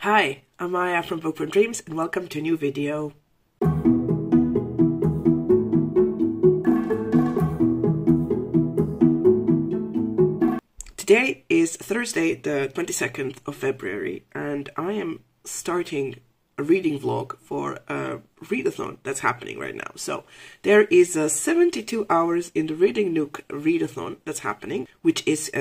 Hi, I'm Maya from Book from Dreams and welcome to a new video. Today is Thursday the 22nd of February and I am starting a reading vlog for a readathon that's happening right now. So there is a 72 hours in the Reading Nook readathon that's happening, which is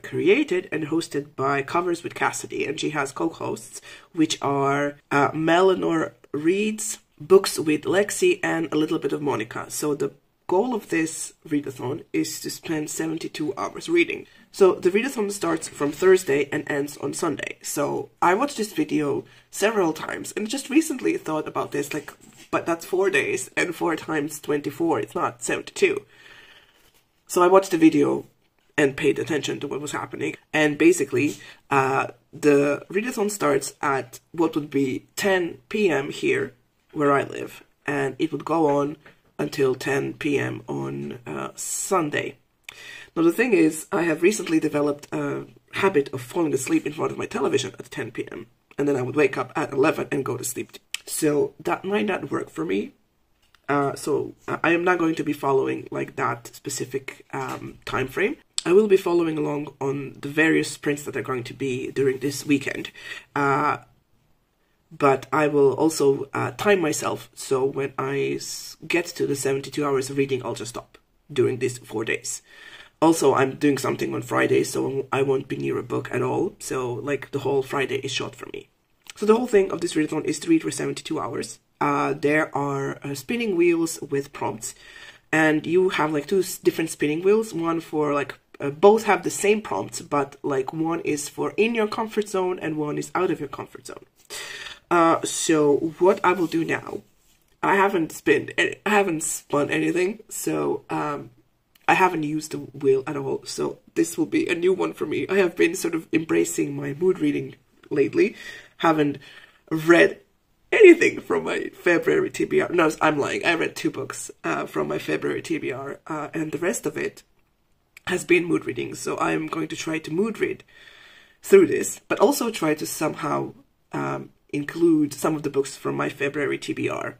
created and hosted by Covers with Cassidy, and she has co-hosts, which are Melanie reads, Books with Lexi, and a little bit of Monica. So the goal of this readathon is to spend 72 hours reading. So the readathon starts from Thursday and ends on Sunday. So I watched this video several times and just recently thought about this, like, but that's 4 days and 4 times 24, it's not 72. So I watched the video and paid attention to what was happening. And basically, the readathon starts at what would be 10 p.m. here where I live. And it would go on until 10 p.m. on Sunday. Now the thing is, I have recently developed a habit of falling asleep in front of my television at 10 p.m. and then I would wake up at 11 and go to sleep. So that might not work for me. So I am not going to be following like that specific time frame. I will be following along on the various sprints that are going to be during this weekend. But I will also time myself, so when I get to the 72 hours of reading, I'll just stop during these 4 days. Also, I'm doing something on Friday, so I won't be near a book at all, so like the whole Friday is short for me. So the whole thing of this readathon is to read for 72 hours. There are spinning wheels with prompts, and you have like 2 different spinning wheels, one for like, both have the same prompts, but like one is for in your comfort zone and one is out of your comfort zone. So what I will do now, I haven't spun anything, so I haven't used the wheel at all, so this will be a new one for me. I have been sort of embracing my mood reading lately, haven't read anything from my February TBR. No, I'm lying, I read 2 books from my February TBR, and the rest of it has been mood reading, so I'm going to try to mood read through this, but also try to somehow include some of the books from my February TBR,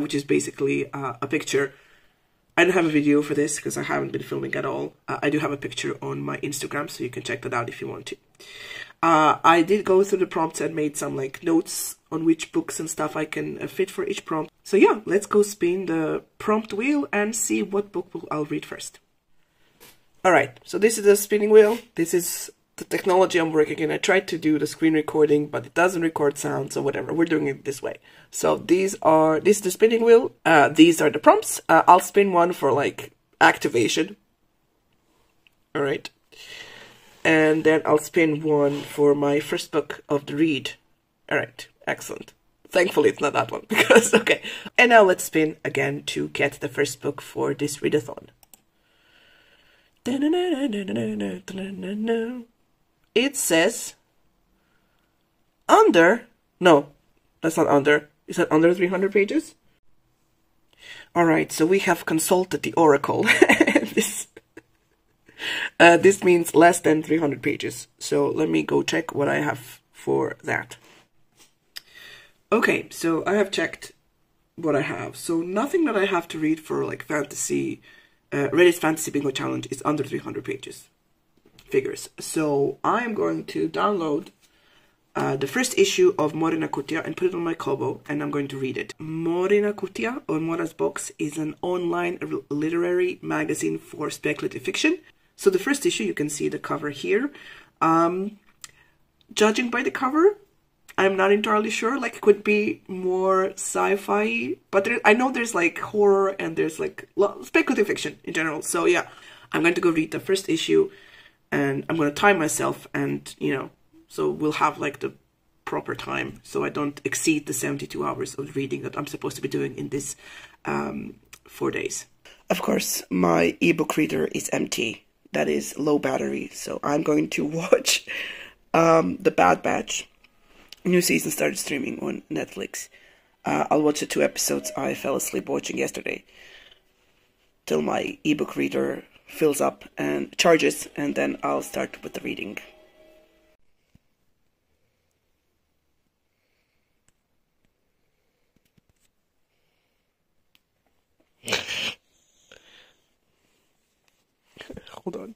which is basically a picture. I don't have a video for this because I haven't been filming at all. I do have a picture on my Instagram, so you can check that out if you want to. I did go through the prompts and made some like notes on which books and stuff I can fit for each prompt. So yeah, let's go spin the prompt wheel and see what book I'll read first. Alright, so this is the spinning wheel. This is the technology I'm working in. I tried to do the screen recording, but it doesn't record sound, so whatever, we're doing it this way. So this is the spinning wheel, these are the prompts. I'll spin one for like activation. Alright. And then I'll spin one for my first book of the read. Alright, excellent. Thankfully it's not that one, because, okay. And now let's spin again to get the first book for this readathon. It says under, no, that's not under. Is that under 300 pages? Alright, so we have consulted the Oracle. This means less than 300 pages. So let me go check what I have for that. Okay, so I have checked what I have. So nothing that I have to read for like fantasy, Reddit's Fantasy Bingo Challenge is under 300 pages. Figures. So I am going to download the first issue of Morina Kutia and put it on my Kobo, and I'm going to read it. Morina Kutia, or Mora's Box, is an online literary magazine for speculative fiction. So the first issue, you can see the cover here. Judging by the cover, I'm not entirely sure. Like, it could be more sci-fi, but I know there's like horror and there's like speculative fiction in general. So yeah, I'm going to go read the first issue. And I'm going to time myself and, you know, so we'll have like the proper time so I don't exceed the 72 hours of reading that I'm supposed to be doing in this 4 days. Of course, my ebook reader is empty. That is low battery. So I'm going to watch The Bad Batch. New season started streaming on Netflix. I'll watch the 2 episodes I fell asleep watching yesterday till my ebook reader fills up and charges, and then I'll start with the reading. hold on.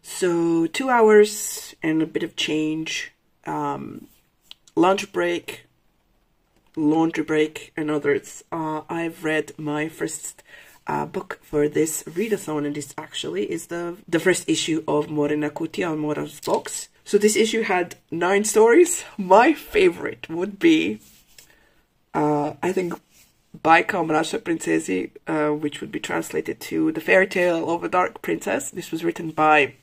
So 2 hours and a bit of change, lunch break, laundry break, and others. I've read my first book for this readathon, and this actually is the first issue of Morena Kutia on Mora's box. So this issue had 9 stories. My favorite would be, I think, Bajka o mračnoj princezi, which would be translated to The Fairy Tale of a Dark Princess. This was written by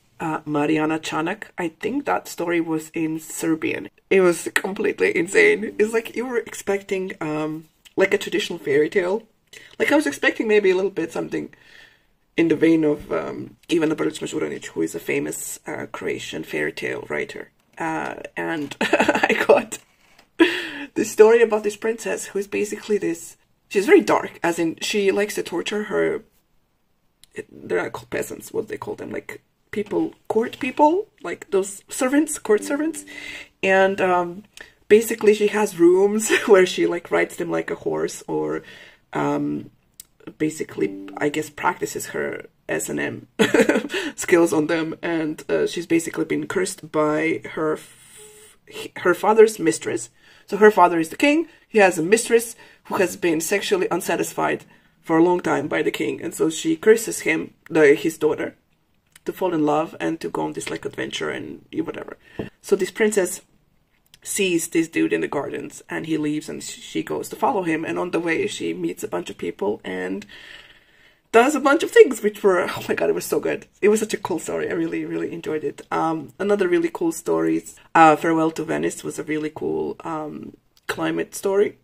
Mariana Čanak. I think that story was in Serbian. It was completely insane. It's like you were expecting like a traditional fairy tale. Like I was expecting maybe a little bit something in the vein of Ivana Brlić-Mažuranić, who is a famous Croatian fairy tale writer. And I got this story about this princess who is basically this... She's very dark, as in she likes to torture her... They're not called peasants, what they call them, like... court people, like those servants, court servants, and basically she has rooms where she like rides them like a horse, or basically I guess practices her S&M skills on them, and she's basically been cursed by her father's mistress. So her father is the king, he has a mistress who has been sexually unsatisfied for a long time by the king, and so she curses him, his daughter, to fall in love and to go on this like adventure and whatever. So this princess sees this dude in the gardens, and he leaves, and she goes to follow him, and on the way she meets a bunch of people and does a bunch of things which were, oh my god, it was so good. It was such a cool story. I really, really enjoyed it. Another really cool story, Farewell to Venice, was a really cool climate story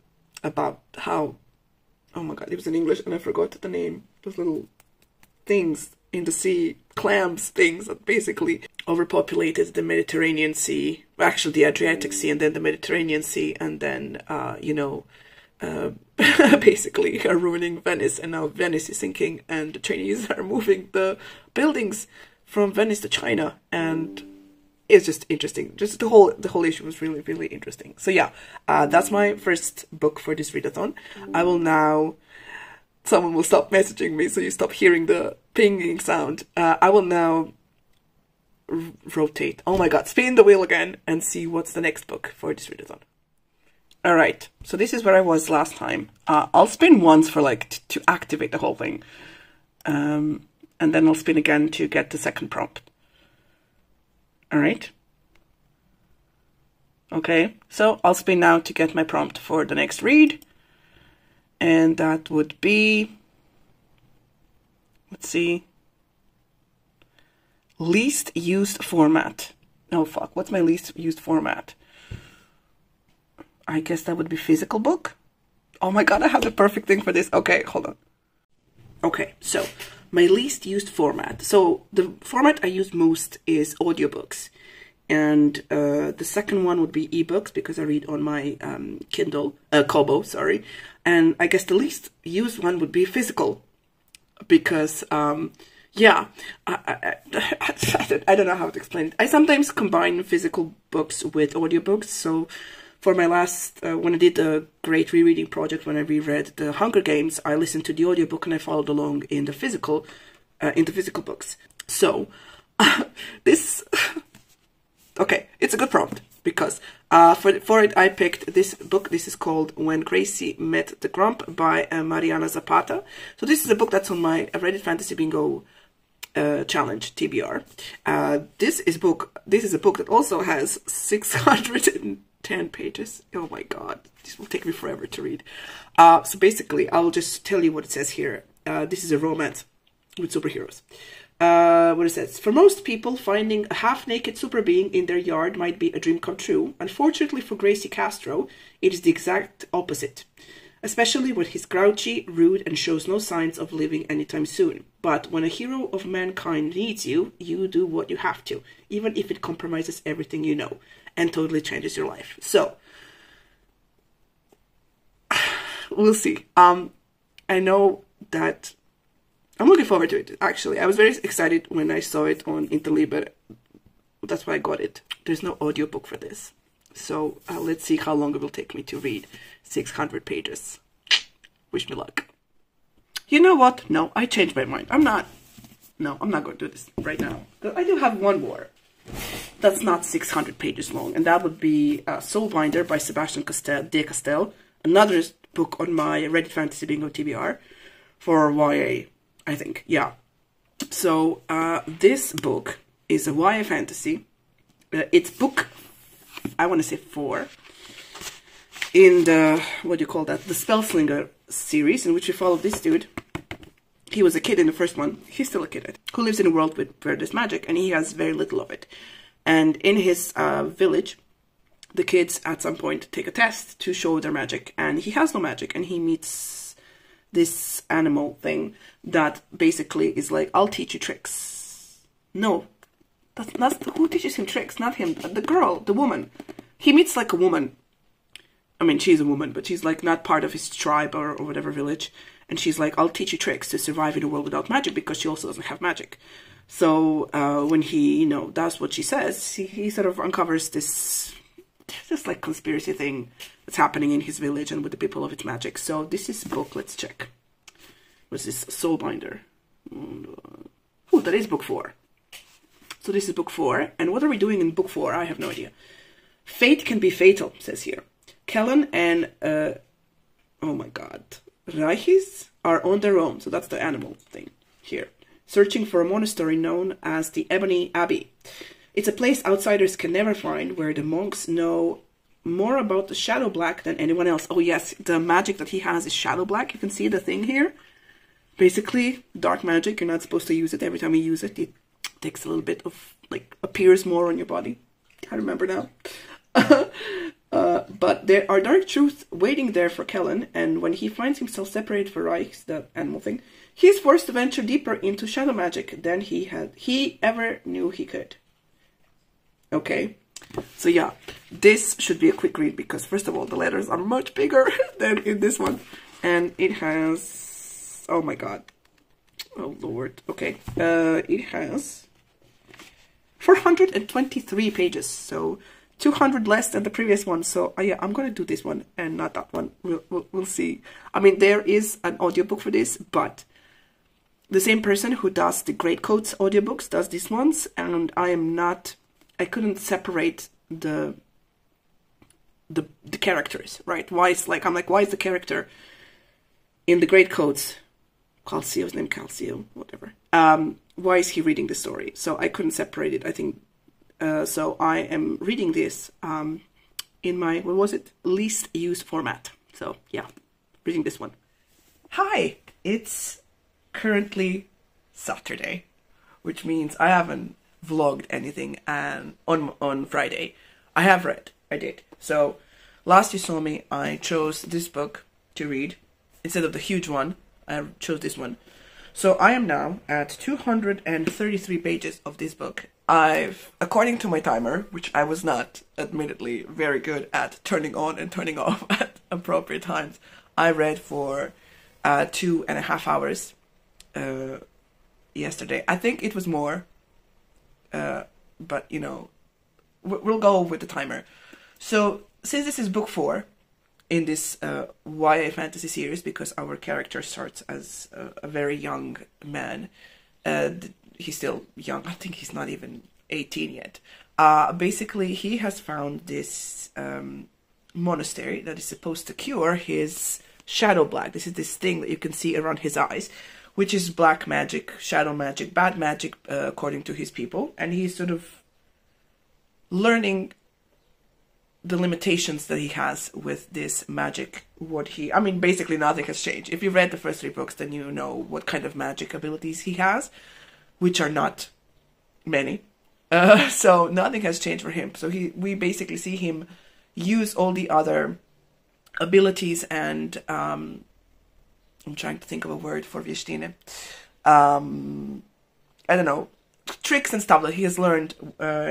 about how, oh my god, it was in English and I forgot the name, those little things in the sea, clams things that basically overpopulated the Mediterranean Sea, actually the Adriatic Sea, and then the Mediterranean Sea, and then, you know, basically are ruining Venice, and now Venice is sinking, and the Chinese are moving the buildings from Venice to China, and it's just interesting. Just the whole issue was really, really interesting. So yeah, that's my first book for this readathon. I will now... Someone will stop messaging me, so you stop hearing the pinging sound. I will now rotate. Oh my god, spin the wheel again and see what's the next book for this readathon. Alright, so this is where I was last time. I'll spin once for like to activate the whole thing. And then I'll spin again to get the second prompt. Alright. Okay, so I'll spin now to get my prompt for the next read. And that would be, let's see, least used format. Oh fuck, what's my least used format? I guess that would be physical book. Oh my god, I have the perfect thing for this. Okay, hold on. Okay, so my least used format. So the format I use most is audiobooks. And the second one would be ebooks, because I read on my Kindle, Kobo, sorry. And I guess the least used one would be physical, because, yeah, I don't know how to explain it. I sometimes combine physical books with audiobooks. So for my last, when I did the great rereading project, when I reread the Hunger Games, I listened to the audiobook and I followed along in the physical books. So this... Okay, it's a good prompt, because for it I picked this book. This is called When Gracie Met the Grump by Mariana Zapata. So this is a book that's on my Reddit Fantasy Bingo challenge, TBR. This is a book that also has 610 pages. Oh my god, this will take me forever to read. So basically, I'll just tell you what it says here. This is a romance with superheroes. What it says: for most people, finding a half-naked super being in their yard might be a dream come true. Unfortunately for Gracie Castro, it is the exact opposite. especially when he's grouchy, rude, and shows no signs of leaving anytime soon. But when a hero of mankind needs you, you do what you have to, even if it compromises everything you know, and totally changes your life. So, we'll see. I know that I'm looking forward to it, actually. I was very excited when I saw it on Interliber. That's why I got it. There's no audiobook for this. So let's see how long it will take me to read 600 pages. Wish me luck. You know what? No, I changed my mind. I'm not going to do this right now. I do have one more that's not 600 pages long, and that would be Soulbinder by Sebastian de Castel, another book on my Reddit Fantasy Bingo TBR for YA, I think. Yeah. So this book is a YA fantasy. It's book, I want to say 4, in the, what do you call that, the Spellslinger series, in which we follow this dude. He was a kid in the first one. He's still a kid, who lives in a world where there's magic, and he has very little of it. And in his village, the kids at some point take a test to show their magic, and he has no magic, and he meets this animal thing that basically is like, I'll teach you tricks. No, that's who teaches him tricks, not him, the girl, the woman. He meets like a woman. I mean, she's a woman, but she's like not part of his tribe or whatever village. And she's like, I'll teach you tricks to survive in a world without magic, because she also doesn't have magic. So when he, you know, does what she says, he sort of uncovers this like conspiracy thing that's happening in his village and with the people of its magic. So this is a book, let's check. What's this? Soulbinder. Oh, that is book 4. So this is book 4. And what are we doing in book 4? I have no idea. Fate can be fatal, says here. Kellen and, oh my god, Reichis are on their own. So that's the animal thing here. Searching for a monastery known as the Ebony Abbey. It's a place outsiders can never find, where the monks know more about the Shadow Black than anyone else. Oh yes, the magic that he has is Shadow Black. You can see the thing here. Basically, dark magic. You're not supposed to use it. Every time you use it, it takes a little bit of, like, appears more on your body. I remember now. But there are dark truths waiting there for Kellen, and when he finds himself separated from Reichs, the animal thing, he is forced to venture deeper into shadow magic than he ever knew he could. Okay, so yeah, this should be a quick read, because first of all, the letters are much bigger than in this one, and it has, oh my god, oh lord, okay, it has 423 pages, so 200 less than the previous one. So yeah, I'm gonna do this one and not that one. We'll see. I mean, there is an audiobook for this, but the same person who does the Great Coats audiobooks does these ones, and I couldn't separate the characters, right? Why is the character in the Great Coats, Calcio's name, Calcio, whatever. Why is he reading the story? So I couldn't separate it. I think. So I am reading this in my, what was it? Least used format. So yeah, reading this one. Hi, it's currently Saturday, which means I haven't vlogged anything on Friday. I have read, I did. So last you saw me, I chose this book to read. Instead of the huge one, I chose this one. So I am now at 233 pages of this book. According to my timer, which I was not, admittedly, very good at turning on and turning off at appropriate times, I read for 2.5 hours yesterday. I think it was more, but, you know, we'll go with the timer. So, since this is book 4 in this YA fantasy series, because our character starts as a very young man, he's still young. I think he's not even 18 yet. Basically, he has found this monastery that is supposed to cure his shadow black. This is this thing that you can see around his eyes, which is black magic, shadow magic, bad magic, according to his people. And he's sort of learning the limitations that he has with this magic. I mean, basically nothing has changed. If you read the first 3 books, then you know what kind of magic abilities he has, which are not many. So nothing has changed for him. So we basically see him use all the other abilities and I'm trying to think of a word for Vistine. I don't know, tricks and stuff that he has learned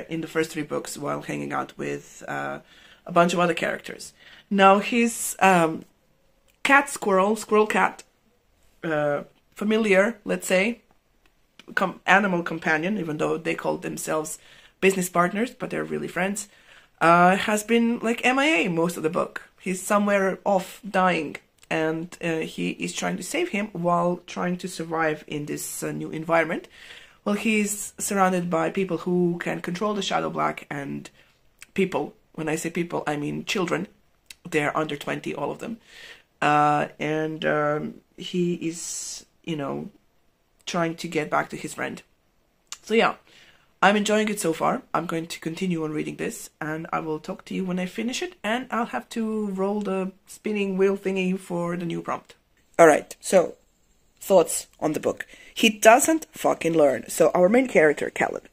in the first 3 books while hanging out with a bunch of other characters. Now his cat squirrel cat, familiar, let's say, animal companion, even though they call themselves business partners, but they're really friends, has been like MIA most of the book. He's somewhere off dying, and he is trying to save him while trying to survive in this new environment. Well, he's surrounded by people who can control the Shadow Black, and people, when I say people, I mean children. They're under 20, all of them. He is, you know, trying to get back to his friend. So yeah, I'm enjoying it so far. I'm going to continue on reading this, and I will talk to you when I finish it, and I'll have to roll the spinning wheel thingy for the new prompt. Alright, so, thoughts on the book. He doesn't fucking learn. So our main character, Callan,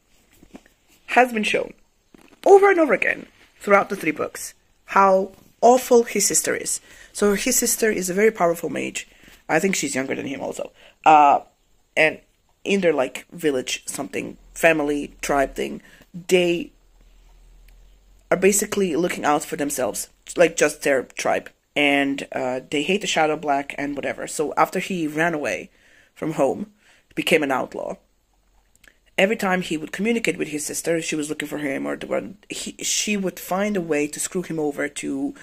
has been shown over and over again throughout the 3 books how awful his sister is. So his sister is a very powerful mage. I think she's younger than him also. And in their like village something, family, tribe thing, they are basically looking out for themselves, like just their tribe. And they hate the Shadow Black and whatever. So after he ran away from home, became an outlaw, every time he would communicate with his sister, she was looking for him, or she would find a way to screw him over to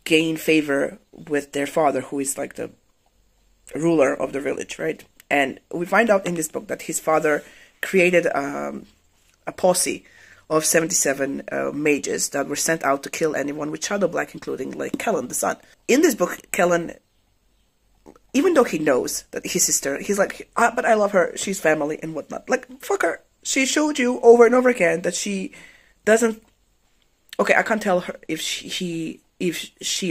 gain favor with their father, who is like the ruler of the village, right? And we find out in this book that his father created a posse of 77 mages that were sent out to kill anyone with Shadow Black, including like Callan, the son. In this book, Callan, even though he knows that his sister, he's like, but I love her, she's family and whatnot. Like, fuck her. She showed you over and over again that she doesn't... Okay, I can't tell her if she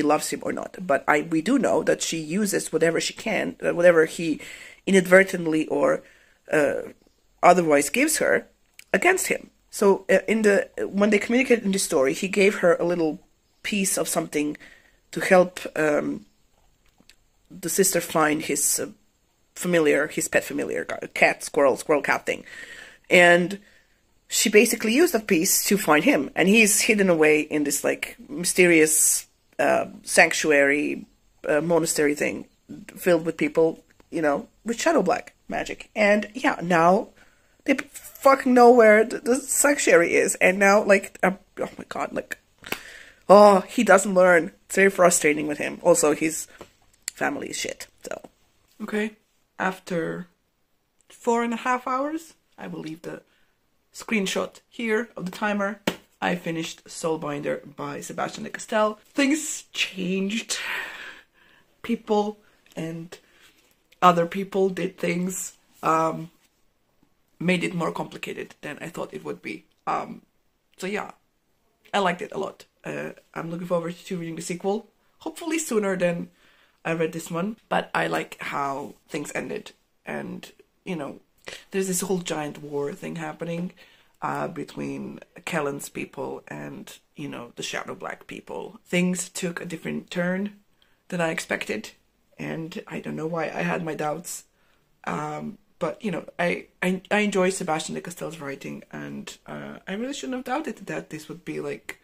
loves him or not, but we do know that she uses whatever she can, whatever he inadvertently or otherwise gives her, against him. So when they communicated in the story, he gave her a little piece of something to help the sister find his pet familiar, cat, squirrel cat thing. And she basically used that piece to find him. And he's hidden away in this like mysterious sanctuary, monastery thing filled with people, you know, with Shadow Black magic. And yeah, now they fucking know where the sanctuary is. And now, like, oh my god, like, oh, he doesn't learn. It's very frustrating with him. Also, his family is shit, so. Okay, after 4.5 hours, I will leave the screenshot here of the timer. I finished Soulbinder by Sebastian de Castell. Things changed. People and other people did things, made it more complicated than I thought it would be. So yeah, I liked it a lot. I'm looking forward to reading the sequel, hopefully sooner than I read this one, but I like how things ended. And, you know, there's this whole giant war thing happening between Kellen's people and, you know, the Shadow Black people. Things took a different turn than I expected, and I don't know why I had my doubts. But, you know, I enjoy Sebastian de Castell's writing, and I really shouldn't have doubted that this would be, like,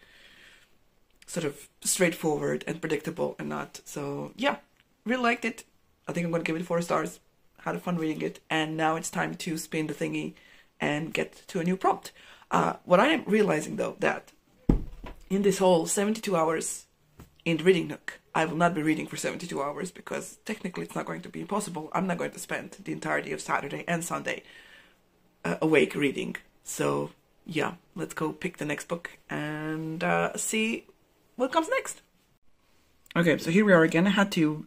sort of straightforward and predictable and not. So, yeah, really liked it. I think I'm going to give it 4 stars. Had fun reading it, and now it's time to spin the thingy and get to a new prompt. What I am realizing, though, that in this whole 72 hours in the Reading Nook, I will not be reading for 72 hours because technically it's not going to be possible. I'm not going to spend the entirety of Saturday and Sunday awake reading. So, yeah, let's go pick the next book and see what comes next. Okay, so here we are again. I had to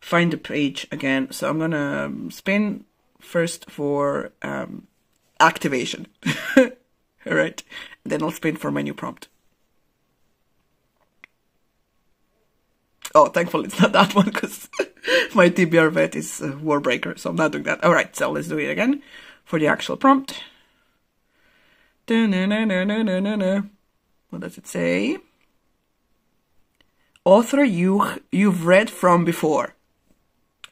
find the page again, so I'm gonna spin first for activation. Alright, then I'll spin for my new prompt. Oh, thankfully it's not that one, because my TBR vet is Warbreaker, so I'm not doing that. Alright, so let's do it again for the actual prompt. What does it say? Author you've read from before.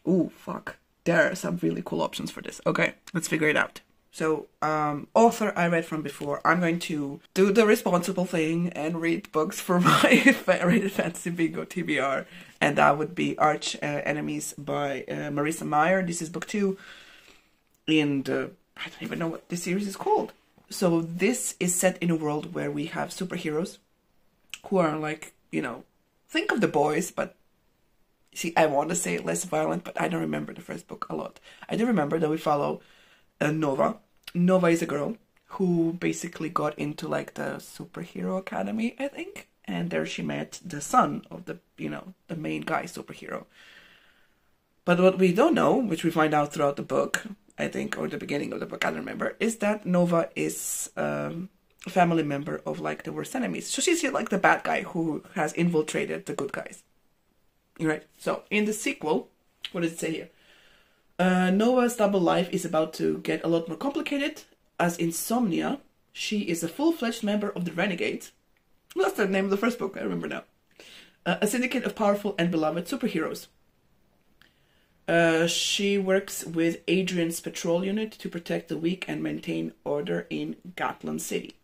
Ooh, fuck. There are some really cool options for this. Okay, let's figure it out. So, author I read from before. I'm going to do the responsible thing and read books for my Rated Fantasy Bingo TBR. And that would be Archenemies by Marissa Meyer. This is book 2. And I don't even know what this series is called. So this is set in a world where we have superheroes who are like, you know, think of The Boys, but see, I want to say less violent, but I don't remember the first book a lot. I do remember that we follow Nova. Nova is a girl who basically got into like the superhero academy, I think. And there she met the son of the, you know, the main guy superhero. But what we don't know, which we find out throughout the book, I think, or the beginning of the book, I don't remember, is that Nova is a family member of like the worst enemies. So she's like the bad guy who has infiltrated the good guys. Right. So in the sequel, what does it say here? Nova's double life is about to get a lot more complicated. As Insomnia, she is a full-fledged member of the Renegades. Well, that's the name of the first book, I remember now. A syndicate of powerful and beloved superheroes. She works with Adrian's patrol unit to protect the weak and maintain order in Gatland City.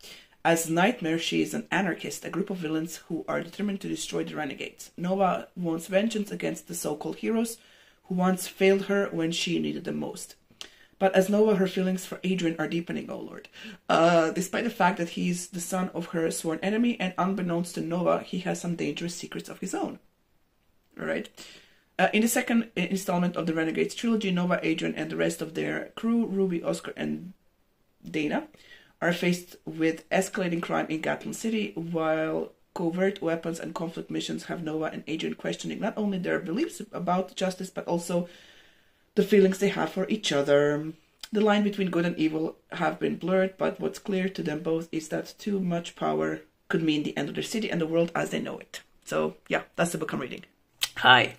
As Nightmare, she is an anarchist, a group of villains who are determined to destroy the Renegades. Nova wants vengeance against the so-called heroes who once failed her when she needed them most. But as Nova, her feelings for Adrian are deepening, oh lord. Despite the fact that he's the son of her sworn enemy, and unbeknownst to Nova, he has some dangerous secrets of his own. Alright. In the second installment of the Renegades trilogy, Nova, Adrian, and the rest of their crew, Ruby, Oscar, and Dana, are faced with escalating crime in Gatland City, while covert weapons and conflict missions have Nova and Adrian questioning not only their beliefs about justice, but also the feelings they have for each other. The line between good and evil have been blurred, but what's clear to them both is that too much power could mean the end of their city and the world as they know it. So, yeah, that's the book I'm reading. Hi.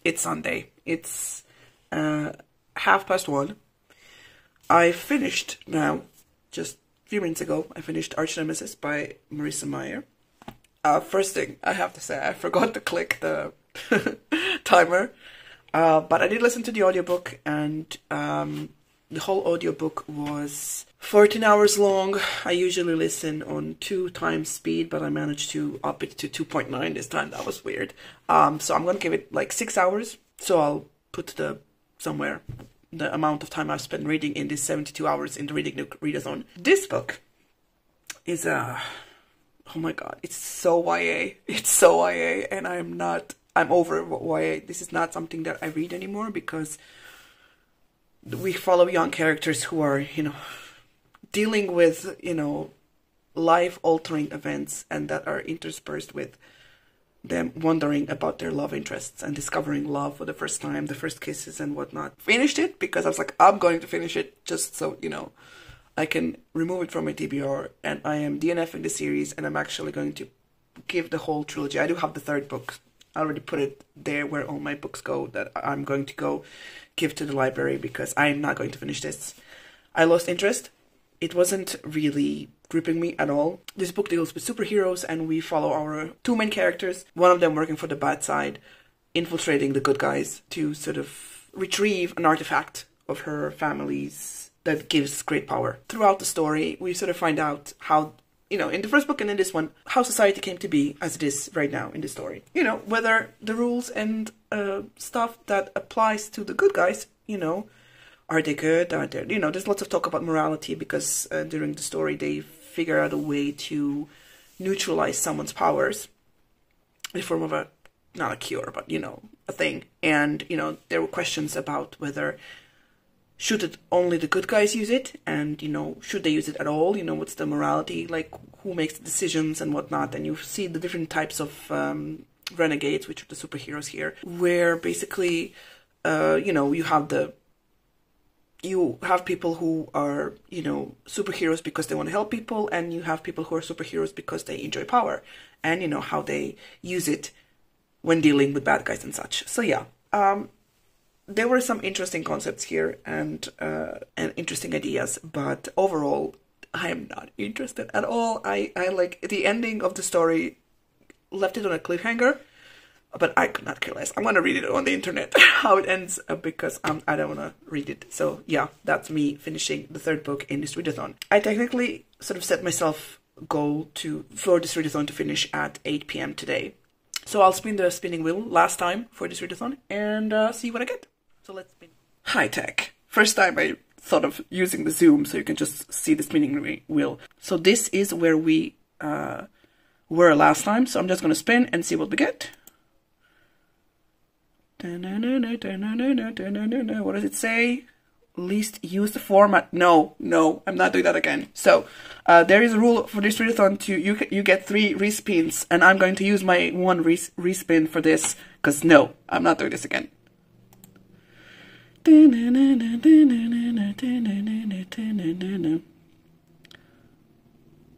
It's Sunday. It's 1:30. I finished now, just a few minutes ago, I finished Archenemies by Marissa Meyer. First thing I have to say, I forgot to click the timer. But I did listen to the audiobook, and the whole audiobook was 14 hours long. I usually listen on 2 times speed, but I managed to up it to 2.9 this time. That was weird. So I'm going to give it like 6 hours. So I'll put somewhere the amount of time I've spent reading in this 72 hours in the Reading Nook Readathon. This book is oh my god, it's so YA. It's so YA, and I'm over YA. This is not something that I read anymore, because we follow young characters who are, you know, dealing with, you know, life-altering events, and that are interspersed with them wondering about their love interests and discovering love for the first time, the first kisses and whatnot. Finished it because I was like, I'm going to finish it just so, you know, I can remove it from my TBR, and I am DNFing the series, and I'm actually going to give the whole trilogy. I do have the 3rd book. I already put it there where all my books go, that I'm going to go give to the library, because I'm not going to finish this. I lost interest. It wasn't really gripping me at all. This book deals with superheroes, and we follow our 2 main characters, one of them working for the bad side, infiltrating the good guys to sort of retrieve an artifact of her family's that gives great power. Throughout the story, we sort of find out how, you know, in the first book and in this one, how society came to be as it is right now in the story. You know, whether the rules and stuff that applies to the good guys, you know, are they good? Are they, you know, there's lots of talk about morality, because during the story they figure out a way to neutralize someone's powers in the form of a, not a cure, but, you know, a thing. And, you know, there were questions about whether should it only the good guys use it, and, you know, should they use it at all? You know, what's the morality, like who makes the decisions and whatnot. And you see the different types of renegades, which are the superheroes here, where basically, you know, you have people who are, you know, superheroes because they want to help people, and you have people who are superheroes because they enjoy power, and, you know, how they use it when dealing with bad guys and such. So yeah, there were some interesting concepts here and interesting ideas, but overall, I am not interested at all. I like the ending of the story left it on a cliffhanger, But I could not care less. I'm going to read it on the internet, how it ends, because I don't want to read it. So yeah, that's me finishing the third book in this readathon. I technically sort of set myself goal for this readathon to finish at 8 p.m. today. So I'll spin the spinning wheel last time for this readathon and see what I get. So let's spin. High tech. First time I thought of using the zoom so you can just see the spinning wheel. So this is where we were last time. So I'm just going to spin and see what we get. What does it say? Least used format. No, I'm not doing that again. So there is a rule for this readathon to you get 3 respins, and I'm going to use my 1 respin for this because no, I'm not doing this again.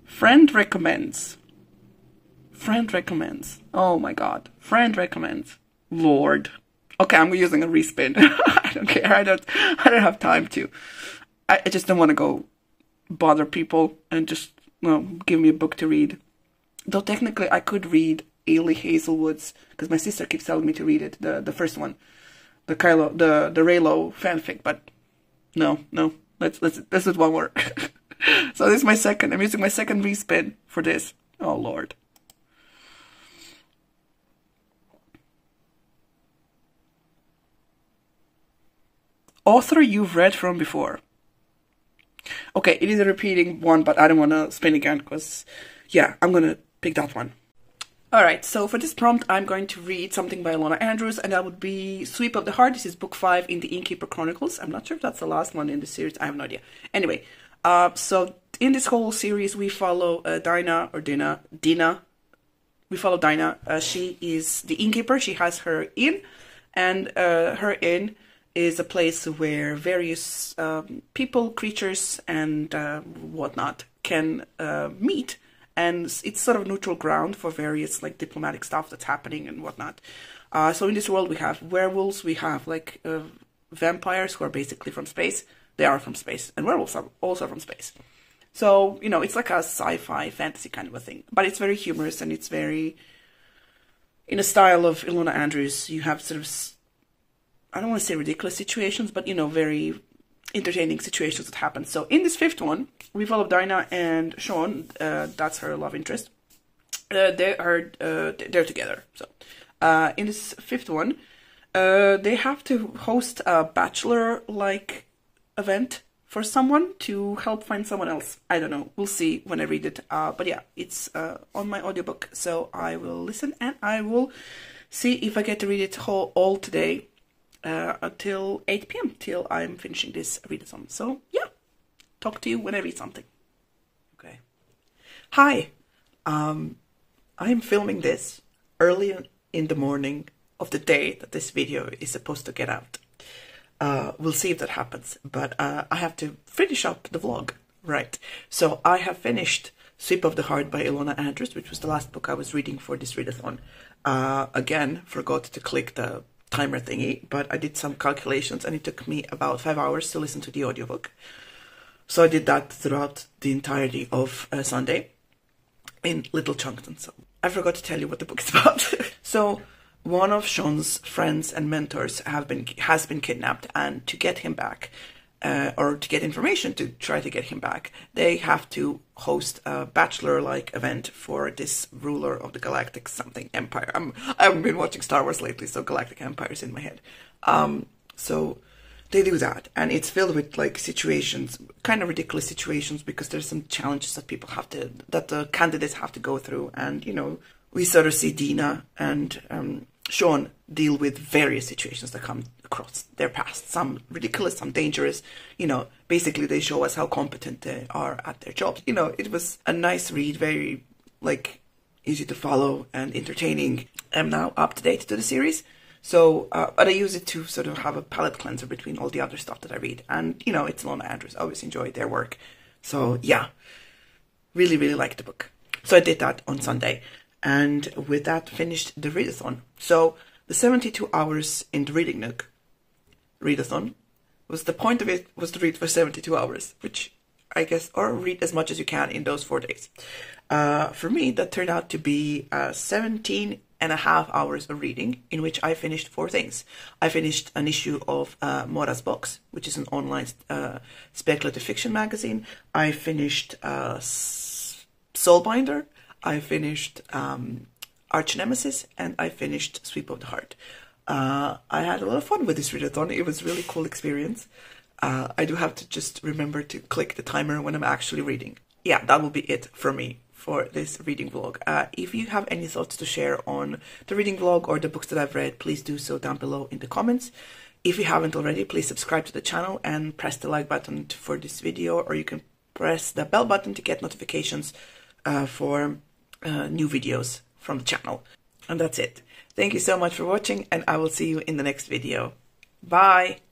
Friend recommends. Friend recommends. Oh my god. Friend recommends. Lord. Okay, I'm using a respin. I don't care. I don't have time to. I just don't want to go bother people and just, give me a book to read. Though technically I could read Ailey Hazelwood's, because my sister keeps telling me to read it, the first one, the Raylo fanfic, but no. Let's this won't work. So this is my second. I'm using my second respin for this. Oh Lord. Author you've read from before. Okay, it is a repeating one, but I don't want to spin again because, yeah, I'm going to pick that one. Alright, so for this prompt, I'm going to read something by Ilona Andrews, and that would be Sweep of the Heart. This is book 5 in the Innkeeper Chronicles. I'm not sure if that's the last one in the series. I have no idea. Anyway, so in this whole series, we follow Dina. We follow Dina. She is the innkeeper. She has her inn, and her inn is a place where various people, creatures, and whatnot can meet. And it's sort of neutral ground for various like diplomatic stuff that's happening and whatnot. So in this world we have werewolves, we have like vampires who are basically from space. They are from space. And werewolves are also from space. So, it's like a sci-fi fantasy kind of a thing. But it's very humorous and it's very in a style of Ilona Andrews. You have sort of, I don't want to say ridiculous situations, but, very entertaining situations that happen. So in this 5th one, we follow Dinah and Sean. That's her love interest. They're together. So in this 5th one, they have to host a bachelor-like event for someone to help find someone else. I don't know. We'll see when I read it. But yeah, it's on my audiobook. So I will listen and I will see if I get to read it all today. Until 8 p.m. till I'm finishing this readathon. So yeah, talk to you when I read something. Okay. Hi, I'm filming this early in the morning of the day that this video is supposed to get out. We'll see if that happens, but I have to finish up the vlog, right? So I have finished Sweep of the Heart by Ilona Andrews, which was the last book I was reading for this readathon. Again, forgot to click the timer thingy, but I did some calculations and it took me about 5 hours to listen to the audiobook. So I did that throughout the entirety of Sunday in little chunks. And so I forgot to tell you what the book is about. So one of Sean's friends and mentors has been kidnapped, and to get him back, or to get information to try to get him back, they have to host a bachelor-like event for this ruler of the Galactic something empire. I haven't been watching Star Wars lately, so Galactic Empire is in my head. So they do that, and it's filled with like situations, kind of ridiculous situations, because there's some challenges that that the candidates have to go through, and we sort of see Dina and Sean deal with various situations that come across their past, some ridiculous, some dangerous. Basically they show us how competent they are at their jobs. It was a nice read, very easy to follow and entertaining. I'm now up to date to the series, so but I use it to sort of have a palate cleanser between all the other stuff that I read, and it's Ilona Andrews. I always enjoy their work, so yeah, really liked the book. So I did that on Sunday, and with that finished the readathon. So the 72 hours in the Reading Nook readathon, the point of it was to read for 72 hours, which I guess, or read as much as you can in those 4 days. For me, that turned out to be 17 2.5 hours of reading, in which I finished 4 things. I finished an issue of Mora's Box, which is an online speculative fiction magazine. I finished Soulbinder. I finished Archenemies, and I finished Sweep of the Heart. I had a lot of fun with this readathon. It was a really cool experience. I do have to just remember to click the timer when I'm actually reading. Yeah, that will be it for me for this reading vlog. If you have any thoughts to share on the reading vlog or the books that I've read, please do so down below in the comments. If you haven't already, please subscribe to the channel and press the like button for this video, or you can press the bell button to get notifications for new videos from the channel. And that's it. Thank you so much for watching, and I will see you in the next video. Bye!